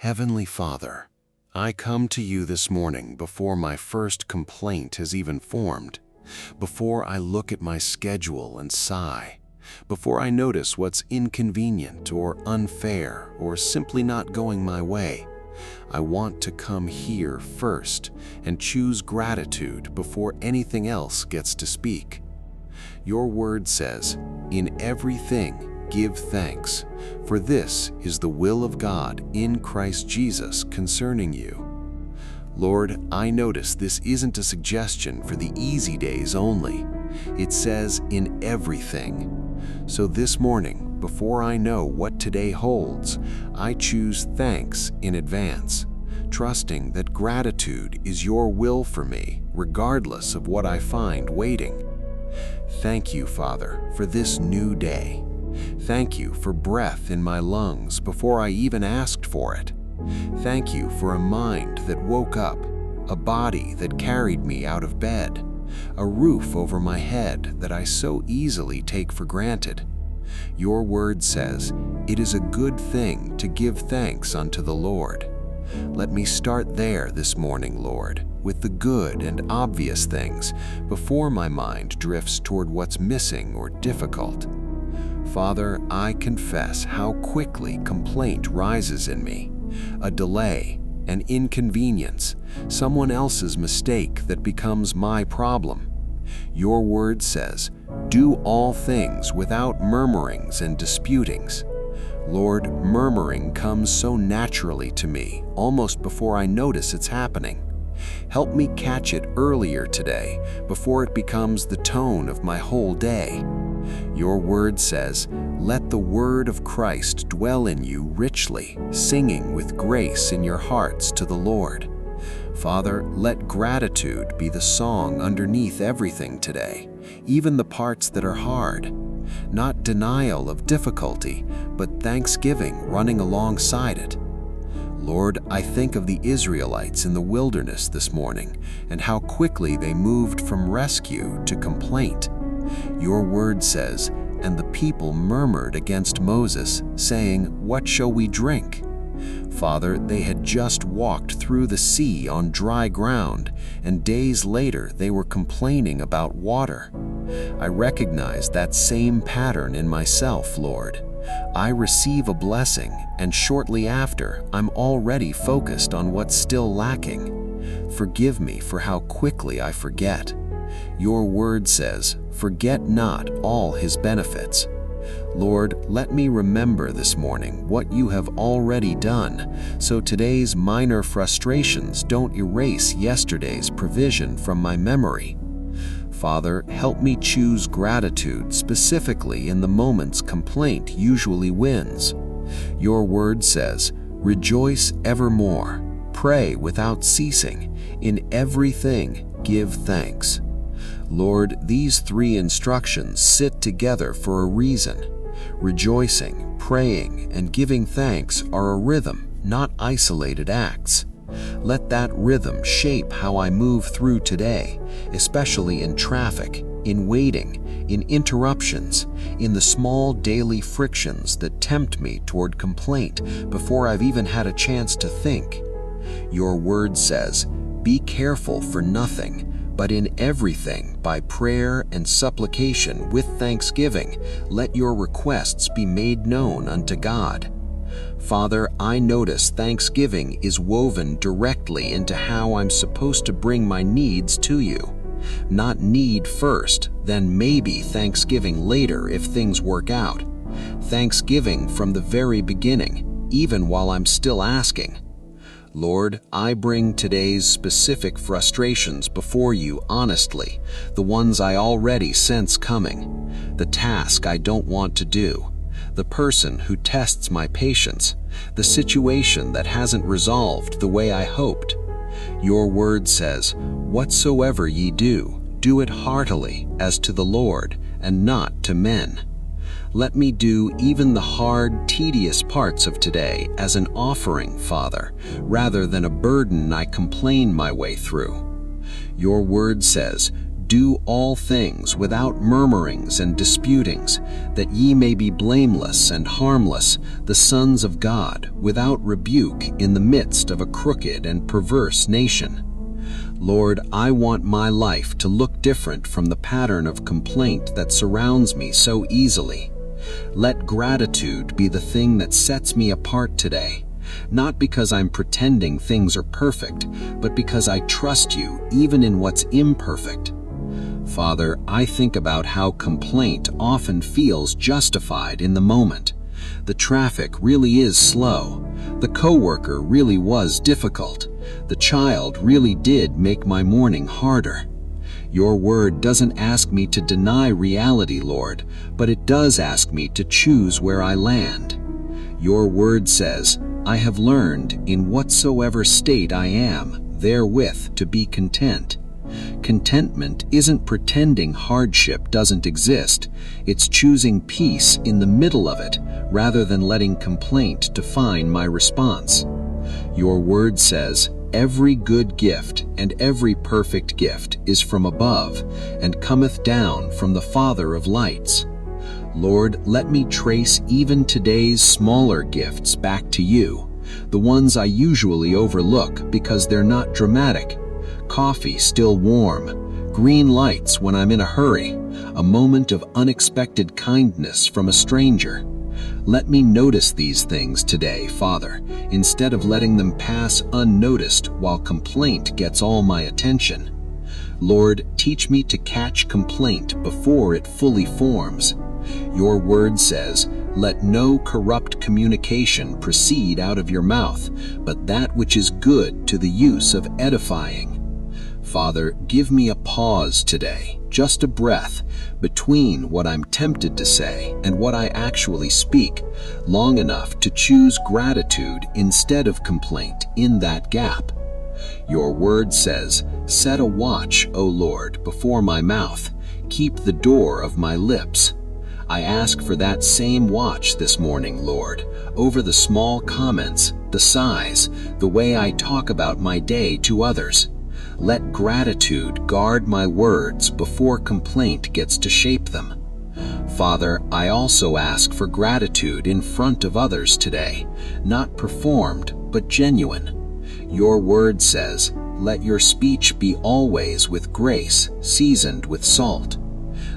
Heavenly Father, I come to you this morning before my first complaint has even formed, before I look at my schedule and sigh, before I notice what's inconvenient or unfair or simply not going my way. I want to come here first and choose gratitude before anything else gets to speak. Your word says, "In everything, give thanks, for this is the will of God in Christ Jesus concerning you." Lord, I notice this isn't a suggestion for the easy days only. It says, "in everything." So this morning, before I know what today holds, I choose thanks in advance, trusting that gratitude is your will for me, regardless of what I find waiting. Thank you, Father, for this new day. Thank you for breath in my lungs before I even asked for it. Thank you for a mind that woke up, a body that carried me out of bed, a roof over my head that I so easily take for granted. Your word says, "It is a good thing to give thanks unto the Lord." Let me start there this morning, Lord, with the good and obvious things before my mind drifts toward what's missing or difficult. Father, I confess how quickly complaint rises in me, a delay, an inconvenience, someone else's mistake that becomes my problem. Your word says, "Do all things without murmurings and disputings." Lord, murmuring comes so naturally to me, almost before I notice it's happening. Help me catch it earlier today, before it becomes the tone of my whole day. Your word says, "Let the word of Christ dwell in you richly, singing with grace in your hearts to the Lord." Father, let gratitude be the song underneath everything today, even the parts that are hard. Not denial of difficulty, but thanksgiving running alongside it. Lord, I think of the Israelites in the wilderness this morning and how quickly they moved from rescue to complaint. Your word says, "And the people murmured against Moses, saying, 'What shall we drink?'" Father, they had just walked through the sea on dry ground, and days later they were complaining about water. I recognize that same pattern in myself, Lord. I receive a blessing, and shortly after, I'm already focused on what's still lacking. Forgive me for how quickly I forget. Your word says, "Forget not all his benefits." Lord, let me remember this morning what you have already done, so today's minor frustrations don't erase yesterday's provision from my memory. Father, help me choose gratitude specifically in the moments complaint usually wins. Your word says, "Rejoice evermore, pray without ceasing, in everything give thanks." Lord, these three instructions sit together for a reason. Rejoicing, praying, and giving thanks are a rhythm, not isolated acts. Let that rhythm shape how I move through today, especially in traffic, in waiting, in interruptions, in the small daily frictions that tempt me toward complaint before I've even had a chance to think. Your word says, "Be careful for nothing, but in everything, by prayer and supplication with thanksgiving, let your requests be made known unto God." Father, I notice thanksgiving is woven directly into how I'm supposed to bring my needs to you. Not need first, then maybe thanksgiving later if things work out. Thanksgiving from the very beginning, even while I'm still asking. Lord, I bring today's specific frustrations before you honestly, the ones I already sense coming, the task I don't want to do, the person who tests my patience, the situation that hasn't resolved the way I hoped. Your word says, "Whatsoever ye do, do it heartily as to the Lord, and not to men." Let me do even the hard, tedious parts of today as an offering, Father, rather than a burden I complain my way through. Your word says, Do all things without murmurings and disputings, that ye may be blameless and harmless, the sons of God, without rebuke in the midst of a crooked and perverse nation. Lord, I want my life to look different from the pattern of complaint that surrounds me so easily. Let gratitude be the thing that sets me apart today, not because I'm pretending things are perfect, but because I trust you even in what's imperfect. Father, I think about how complaint often feels justified in the moment. The traffic really is slow. The coworker really was difficult. The child really did make my morning harder. Your word doesn't ask me to deny reality, Lord, but it does ask me to choose where I land. Your word says, I have learned in whatsoever state I am, therewith to be content. Contentment isn't pretending hardship doesn't exist. It's choosing peace in the middle of it, rather than letting complaint define my response. Your word says, every good gift and every perfect gift is from above, and cometh down from the Father of lights. Lord, let me trace even today's smaller gifts back to you, the ones I usually overlook because they're not dramatic. Coffee still warm, green lights when I'm in a hurry, a moment of unexpected kindness from a stranger. Let me notice these things today, Father, instead of letting them pass unnoticed while complaint gets all my attention. Lord, teach me to catch complaint before it fully forms. Your word says, let no corrupt communication proceed out of your mouth, but that which is good to the use of edifying. Father, give me a pause today, just a breath, between what I'm tempted to say and what I actually speak, long enough to choose gratitude instead of complaint in that gap. Your word says, set a watch, O Lord, before my mouth, keep the door of my lips. I ask for that same watch this morning, Lord, over the small comments, the sighs, the way I talk about my day to others. Let gratitude guard my words before complaint gets to shape them. Father, I also ask for gratitude in front of others today, not performed, but genuine. Your word says, let your speech be always with grace, seasoned with salt.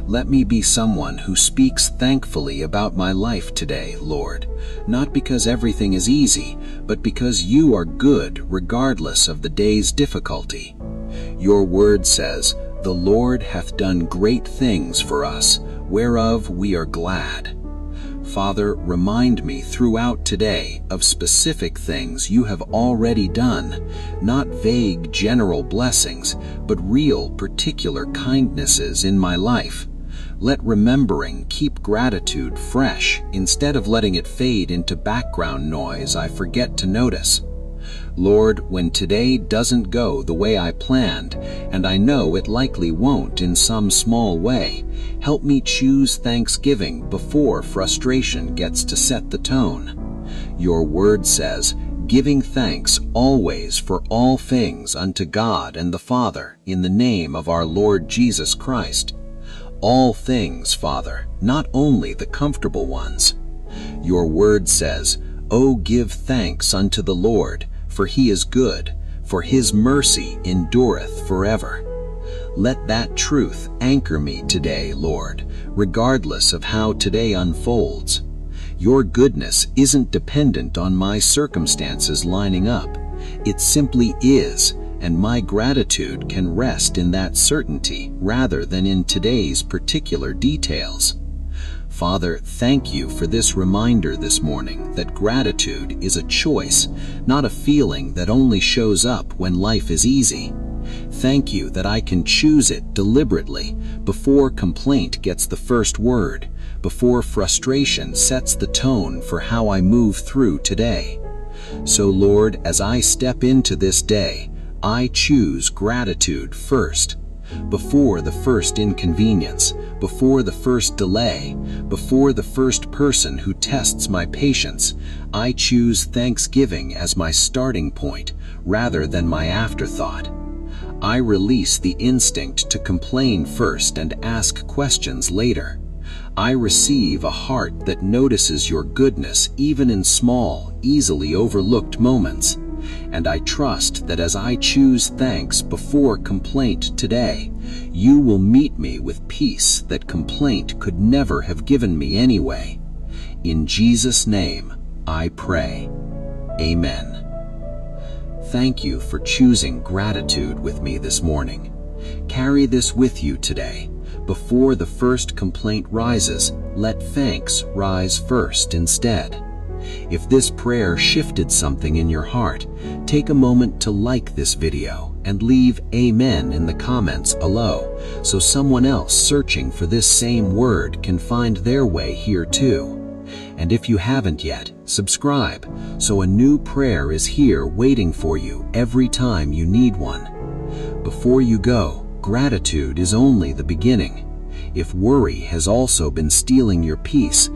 Let me be someone who speaks thankfully about my life today, Lord, not because everything is easy, but because you are good regardless of the day's difficulty. Your word says, the Lord hath done great things for us, whereof we are glad. Father, remind me throughout today of specific things you have already done, not vague general blessings, but real particular kindnesses in my life. Let remembering keep gratitude fresh instead of letting it fade into background noise I forget to notice. Lord, when today doesn't go the way I planned, and I know it likely won't in some small way, help me choose thanksgiving before frustration gets to set the tone. Your word says, giving thanks always for all things unto God and the Father in the name of our Lord Jesus Christ. All things, Father, not only the comfortable ones. Your word says, O give thanks unto the Lord, for he is good, for his mercy endureth forever. Let that truth anchor me today, Lord, regardless of how today unfolds. Your goodness isn't dependent on my circumstances lining up. It simply is, and my gratitude can rest in that certainty rather than in today's particular details. Father, thank you for this reminder this morning that gratitude is a choice, not a feeling that only shows up when life is easy. Thank you that I can choose it deliberately before complaint gets the first word, before frustration sets the tone for how I move through today. So Lord, as I step into this day, I choose gratitude first. Before the first inconvenience, before the first delay, before the first person who tests my patience, I choose thanksgiving as my starting point rather than my afterthought. I release the instinct to complain first and ask questions later. I receive a heart that notices your goodness even in small, easily overlooked moments. And I trust that as I choose thanks before complaint today, you will meet me with peace that complaint could never have given me anyway. In Jesus' name, I pray. Amen. Thank you for choosing gratitude with me this morning. Carry this with you today. Before the first complaint rises, let thanks rise first instead. If this prayer shifted something in your heart, take a moment to like this video and leave Amen in the comments below so someone else searching for this same word can find their way here too. And if you haven't yet, subscribe so a new prayer is here waiting for you every time you need one. Before you go, gratitude is only the beginning. If worry has also been stealing your peace,